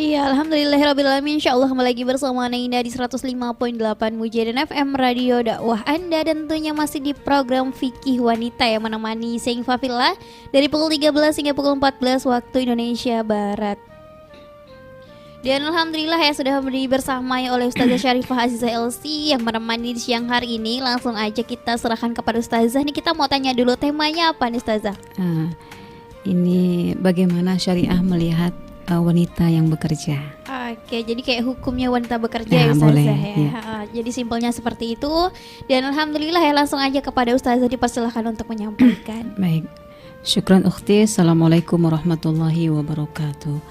Iya, alhamdulillahirrabbilalamin. Insyaallah kembali lagi bersama Naina di 105.8 Mujahidin FM Radio dakwah Anda. Dan tentunya masih di program Fikih Wanita yang menemani Sing Fafila dari pukul 13 hingga pukul 14 waktu Indonesia Barat. Dan alhamdulillah ya sudah dibersamai oleh Ustazah Syarifah Azizah LC yang menemani di siang hari ini. Langsung aja kita serahkan kepada Ustazah. Nih kita mau tanya dulu temanya apa nih Ustazah? Ini bagaimana syariah melihat wanita yang bekerja. Oke, jadi kayak hukumnya wanita bekerja Ya, ya Ustazah boleh, ya. ya. Jadi simpelnya seperti itu. Dan alhamdulillah ya langsung aja kepada Ustazah dipersilahkan untuk menyampaikan. Baik, syukran ukhti. Assalamualaikum warahmatullahi wabarakatuh.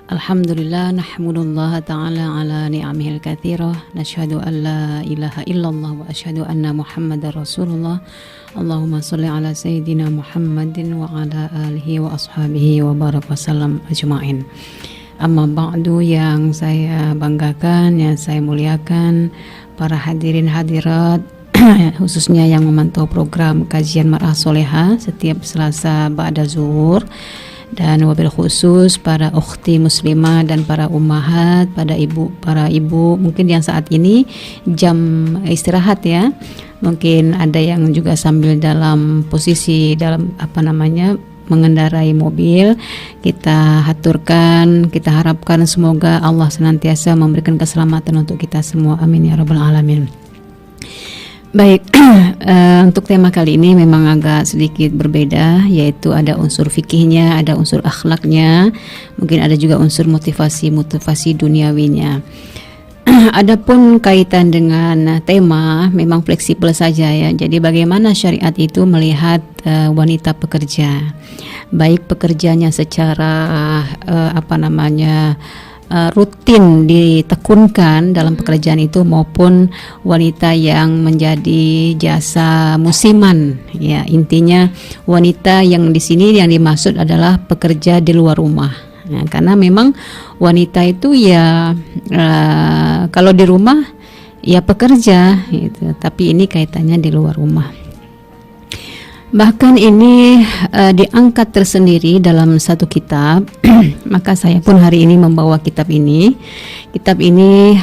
Alhamdulillah, nahmudullah ta'ala ala ni'amihil kathirah. Nashhadu an la ilaha illallah wa ashhadu anna muhammadar rasulullah. Allahumma salli ala sayyidina Muhammadin wa ala alihi wa ashabihi wa barak wasallam ajma'in. Amma ba'du, yang saya banggakan, yang saya muliakan para hadirin hadirat khususnya yang memantau program kajian Mar'ah Solehah setiap Selasa ba'da zuhur, dan wabil khusus para ukhti muslimah dan para ummahat, para ibu mungkin yang saat ini jam istirahat ya, mungkin ada yang juga sambil dalam posisi mengendarai mobil. Kita haturkan, kita harapkan semoga Allah senantiasa memberikan keselamatan untuk kita semua, amin ya rabbal alamin. Baik, untuk tema kali ini memang agak sedikit berbeda, yaitu ada unsur fikihnya, ada unsur akhlaknya, mungkin ada juga unsur motivasi duniawinya. Adapun kaitan dengan tema memang fleksibel saja ya. Jadi bagaimana syariat itu melihat wanita pekerja, baik pekerjanya secara rutin ditekunkan dalam pekerjaan itu, maupun wanita yang menjadi jasa musiman ya. Intinya wanita yang di sini yang dimaksud adalah pekerja di luar rumah. Nah, karena memang wanita itu ya kalau di rumah ya pekerja gitu, tapi ini kaitannya di luar rumah. Bahkan ini diangkat tersendiri dalam satu kitab. Maka saya pun hari ini membawa kitab ini. Kitab ini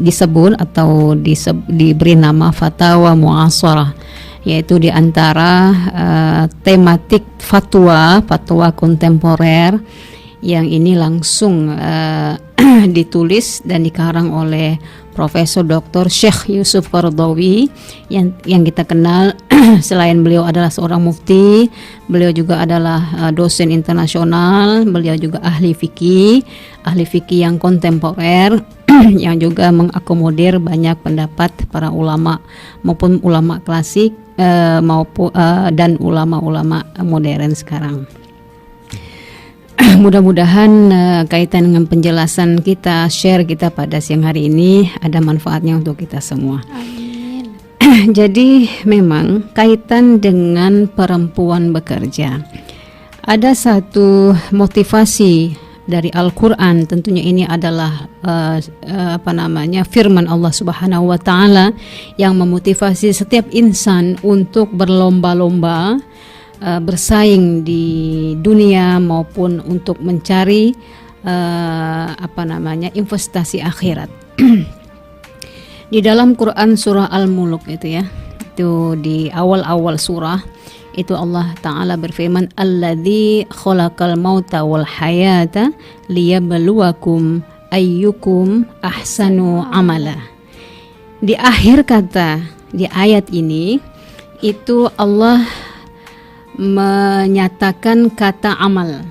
disebut atau diberi nama Fatawa Mu'asharah, yaitu di antara tematik fatwa kontemporer yang ini langsung ditulis dan dikarang oleh Profesor Dr. Syekh Yusuf Qaradawi yang kita kenal. Selain beliau adalah seorang mufti, beliau juga adalah dosen internasional, beliau juga ahli fikih yang kontemporer yang juga mengakomodir banyak pendapat para ulama maupun ulama klasik dan ulama-ulama modern sekarang. Mudah-mudahan kaitan dengan penjelasan kita, share kita pada siang hari ini ada manfaatnya untuk kita semua. Amin. Jadi memang kaitan dengan perempuan bekerja, ada satu motivasi dari Al-Quran. Tentunya ini adalah firman Allah Subhanahu wa Ta'ala yang memotivasi setiap insan untuk berlomba-lomba bersaing di dunia maupun untuk mencari investasi akhirat. Di dalam Quran surah Al-Mulk itu di awal-awal surah itu Allah Ta'ala berfirman, alladzi khalaqal mauta wal hayata liyabluwakum ayyukum ahsanu amala. Di akhir kata di ayat ini itu Allah menyatakan kata amal,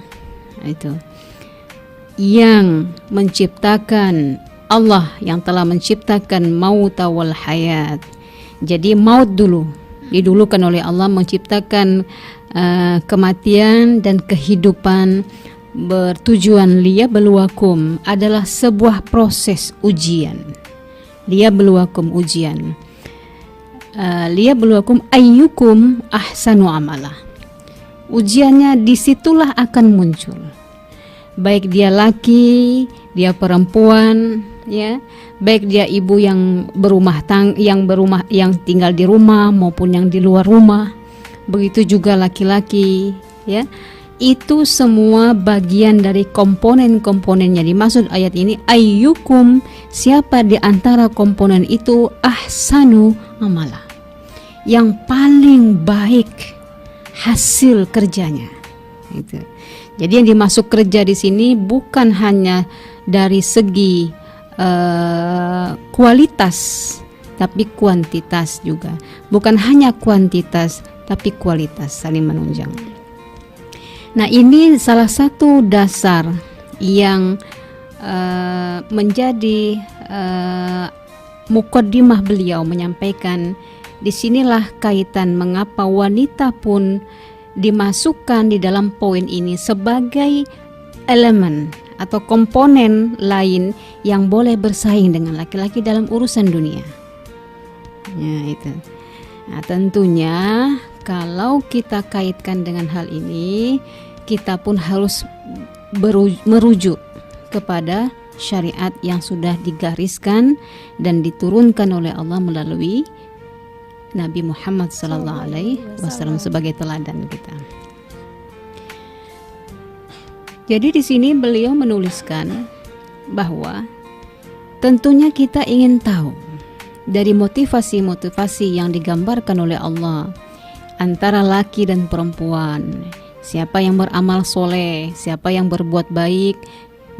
itu yang menciptakan, Allah yang telah menciptakan maut wal hayat. Jadi maut didulukan oleh Allah, menciptakan kematian dan kehidupan, bertujuan liyabluwakum, adalah sebuah proses ujian. Liyabluwakum ujian, liyabluwakum ayyukum ahsanu amala. Ujiannya disitulah akan muncul, baik dia laki, dia perempuan, ya, baik dia ibu yang yang tinggal di rumah maupun yang di luar rumah. Begitu juga laki-laki, ya, itu semua bagian dari komponen-komponennya. Dimaksud ayat ini ayyukum, siapa di antara komponen itu ahsanu amala, yang paling baik hasil kerjanya. Itu. Jadi yang dimaksud kerja di sini bukan hanya dari segi kualitas, tapi kuantitas juga. Bukan hanya kuantitas, tapi kualitas, saling menunjang. Nah, ini salah satu dasar yang menjadi mukaddimah beliau menyampaikan. Disinilah kaitan mengapa wanita pun dimasukkan di dalam poin ini sebagai elemen atau komponen lain yang boleh bersaing dengan laki-laki dalam urusan dunia. Ya, itu. Nah, tentunya kalau kita kaitkan dengan hal ini, kita pun harus merujuk kepada syariat yang sudah digariskan dan diturunkan oleh Allah melalui Nabi Muhammad SAW sebagai teladan kita. Jadi di sini beliau menuliskan bahwa tentunya kita ingin tahu dari motivasi-motivasi yang digambarkan oleh Allah antara laki dan perempuan. Siapa yang beramal soleh, siapa yang berbuat baik,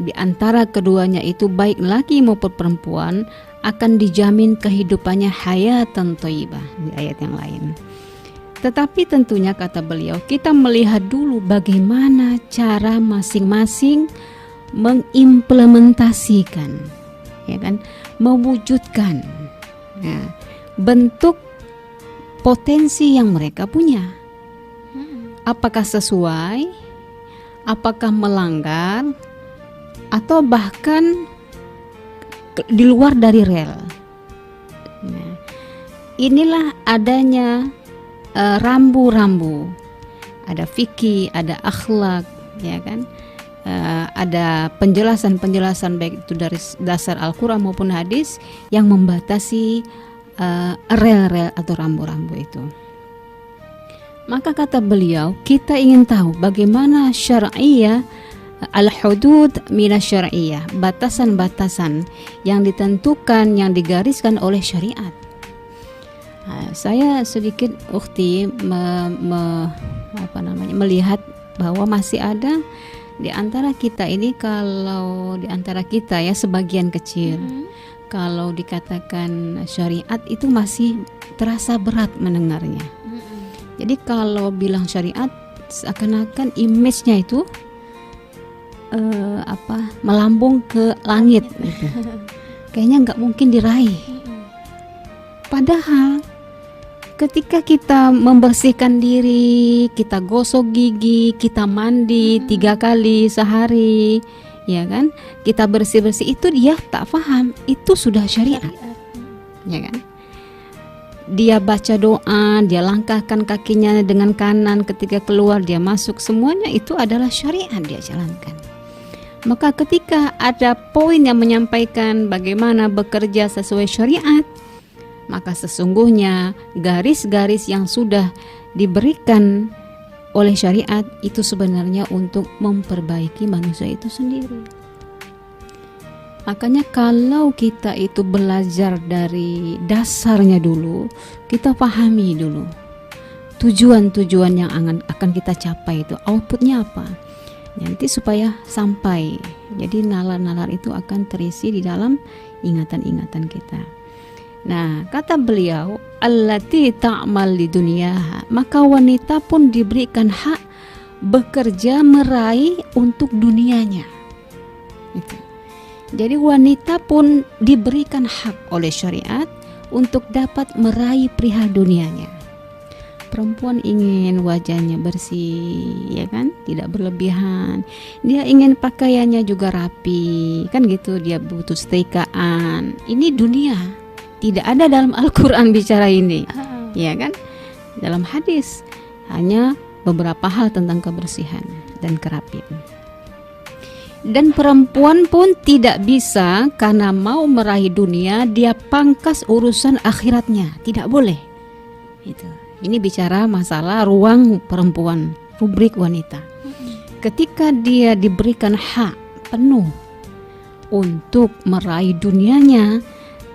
di antara keduanya itu baik laki maupun perempuan akan dijamin kehidupannya hayatan thayyibah di ayat yang lain. Tetapi tentunya kata beliau, kita melihat dulu bagaimana cara masing-masing mengimplementasikan, ya kan, mewujudkan bentuk potensi yang mereka punya. Apakah sesuai, apakah melanggar, atau bahkan di luar dari rel. Nah, inilah adanya rambu-rambu, ada fikih, ada akhlak, ya kan, ada penjelasan-penjelasan baik itu dari dasar Al-Quran maupun hadis yang membatasi rel-rel atau rambu-rambu itu. Maka kata beliau, kita ingin tahu bagaimana syar'iyah, al-hudud minasyar'iyah, batasan-batasan yang ditentukan, yang digariskan oleh syariat. Saya sedikit melihat bahwa masih ada di antara kita ini, kalau di antara kita ya sebagian kecil, kalau dikatakan syariat itu masih terasa berat mendengarnya. Jadi kalau bilang syariat seakan-akan image-nya itu melambung ke langit gitu. Kayaknya nggak mungkin diraih. Padahal ketika kita membersihkan diri, kita gosok gigi, kita mandi 3 kali sehari, ya kan? Kita bersih-bersih, itu dia tak paham, itu sudah syariat. Ya kan? Dia baca doa, dia langkahkan kakinya dengan kanan ketika keluar, dia masuk, semuanya itu adalah syariat dia jalankan. Maka ketika ada poin yang menyampaikan bagaimana bekerja sesuai syariat, maka sesungguhnya garis-garis yang sudah diberikan oleh syariat itu sebenarnya untuk memperbaiki manusia itu sendiri. Makanya kalau kita itu belajar dari dasarnya dulu, kita pahami dulu tujuan-tujuan yang akan kita capai itu, outputnya apa, nanti supaya sampai. Jadi nalar-nalar itu akan terisi di dalam ingatan-ingatan kita. Nah, kata beliau, allati ta'mal di dunia, maka wanita pun diberikan hak bekerja meraih untuk dunianya. Itu. Jadi wanita pun diberikan hak oleh syariat untuk dapat meraih perihal dunianya. Perempuan ingin wajahnya bersih, ya kan, tidak berlebihan. Dia ingin pakaiannya juga rapi, kan gitu. Dia butuh setrikaan. Ini dunia. Tidak ada dalam Al-Quran bicara ini, ya kan? Dalam hadis hanya beberapa hal tentang kebersihan dan kerapian. Dan perempuan pun tidak bisa karena mau meraih dunia dia pangkas urusan akhiratnya, tidak boleh. Itu. Ini bicara masalah ruang perempuan, rubrik wanita. ketika dia diberikan hak penuh untuk meraih dunianya,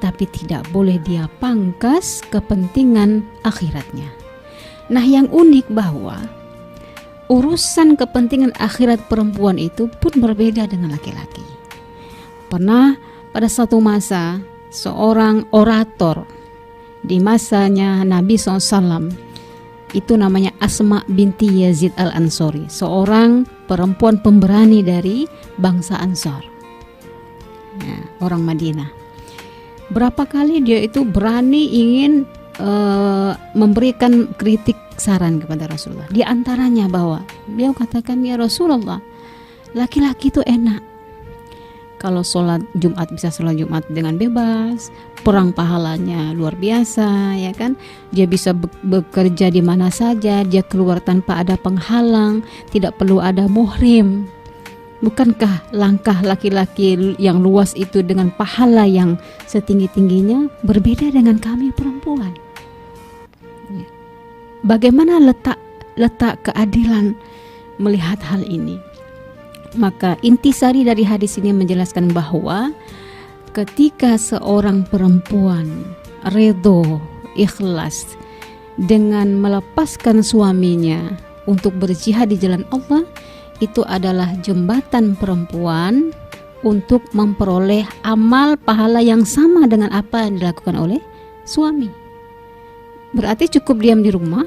tapi tidak boleh dia pangkas kepentingan akhiratnya. Nah, yang unik bahwa urusan kepentingan akhirat perempuan itu pun berbeda dengan laki-laki. Pernah pada satu masa seorang orator di masanya Nabi SAW, itu namanya Asma binti Yazid al-Ansori, seorang perempuan pemberani dari bangsa Ansor, ya, orang Madinah. Berapa kali dia itu berani ingin memberikan kritik saran kepada Rasulullah. Di antaranya bahwa beliau katakan, ya Rasulullah, laki-laki itu enak. Kalau sholat Jumat bisa sholat Jumat dengan bebas, perang pahalanya luar biasa, ya kan? Dia bisa bekerja di mana saja, dia keluar tanpa ada penghalang, tidak perlu ada muhrim. Bukankah langkah laki-laki yang luas itu dengan pahala yang setinggi-tingginya berbeda dengan kami perempuan? Ya. Bagaimana letak keadilan melihat hal ini? Maka intisari dari hadis ini menjelaskan bahwa ketika seorang perempuan redho, ikhlas dengan melepaskan suaminya untuk berjihad di jalan Allah, itu adalah jembatan perempuan untuk memperoleh amal pahala yang sama dengan apa yang dilakukan oleh suami. Berarti cukup diam di rumah,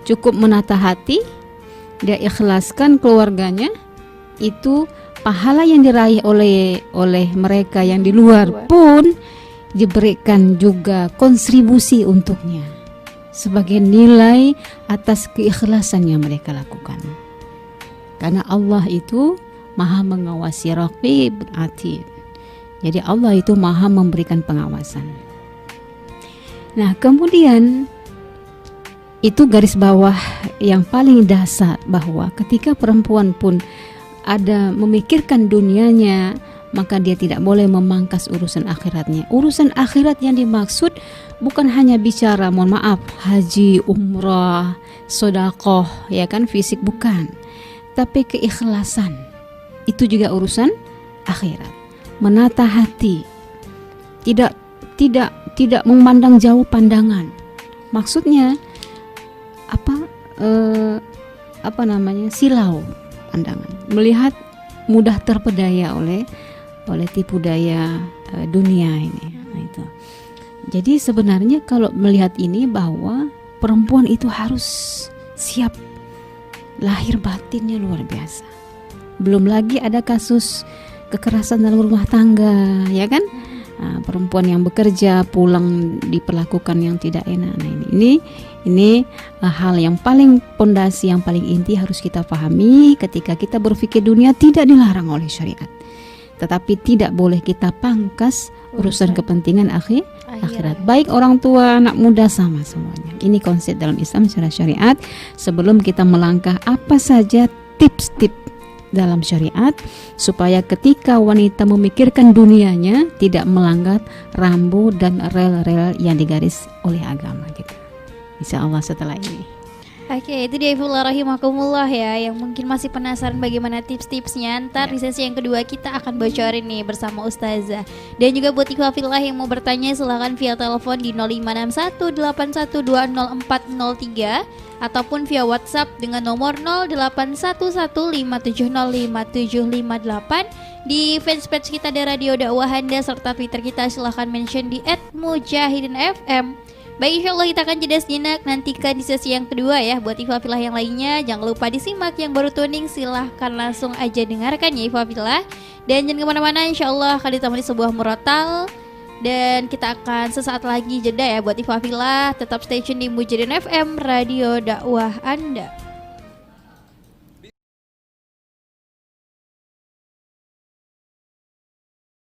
cukup menata hati, dia ikhlaskan keluarganya, itu pahala yang diraih oleh mereka yang di luar pun diberikan juga kontribusi untuknya sebagai nilai atas keikhlasan yang mereka lakukan. Karena Allah itu maha mengawasi, raqib atid. Jadi Allah itu maha memberikan pengawasan. Nah, kemudian itu garis bawah yang paling dasar, bahwa ketika perempuan pun ada memikirkan dunianya, maka dia tidak boleh memangkas urusan akhiratnya. Urusan akhirat yang dimaksud bukan hanya bicara, mohon maaf, haji, umrah, sedekah, ya kan, fisik, bukan. Tapi keikhlasan itu juga urusan akhirat. Menata hati, tidak memandang jauh pandangan. Maksudnya silau pandangan, melihat mudah terpedaya oleh tipu daya dunia ini. Nah, itu. Jadi sebenarnya kalau melihat ini, bahwa perempuan itu harus siap, lahir batinnya luar biasa. Belum lagi ada kasus kekerasan dalam rumah tangga, ya kan? Nah, perempuan yang bekerja pulang diperlakukan yang tidak enak. Nah, ini hal yang paling pondasi, yang paling inti harus kita pahami ketika kita berpikir dunia tidak dilarang oleh syariat. Tetapi tidak boleh kita pangkas urusan kepentingan akhirat. Baik orang tua, anak muda, sama semuanya. Ini konsep dalam Islam secara syariat. Sebelum kita melangkah, apa saja tips-tips dalam syariat supaya ketika wanita memikirkan dunianya tidak melanggar rambu dan rel-rel yang digaris oleh agama gitu. Insya Allah setelah ini. Oke, itu dia Ifullah rahimakumullah ya, yang mungkin masih penasaran bagaimana tips-tipsnya. Ntar di sesi yang kedua kita akan bocorin nih bersama Ustazah. Dan juga buat ikhwafillah yang mau bertanya, silahkan via telepon di 056181204003 ataupun via WhatsApp dengan nomor 081157055758. Di fanspage kita di Radio Dakwah Anda serta Twitter kita silahkan mention di @mujahidinfm. Baik, insyaallah kita akan jeda sejenak, nantikan di sesi yang kedua ya. Buat ikhwafillah yang lainnya jangan lupa disimak, yang baru tuning silahkan langsung aja dengarkan ya ikhwafillah. Dan jangan kemana-mana, insyaallah akan ditemani sebuah murotal. Dan kita akan sesaat lagi jeda ya buat ikhwafillah. Tetap stay tune di Mujahidin FM, Radio Dakwah Anda.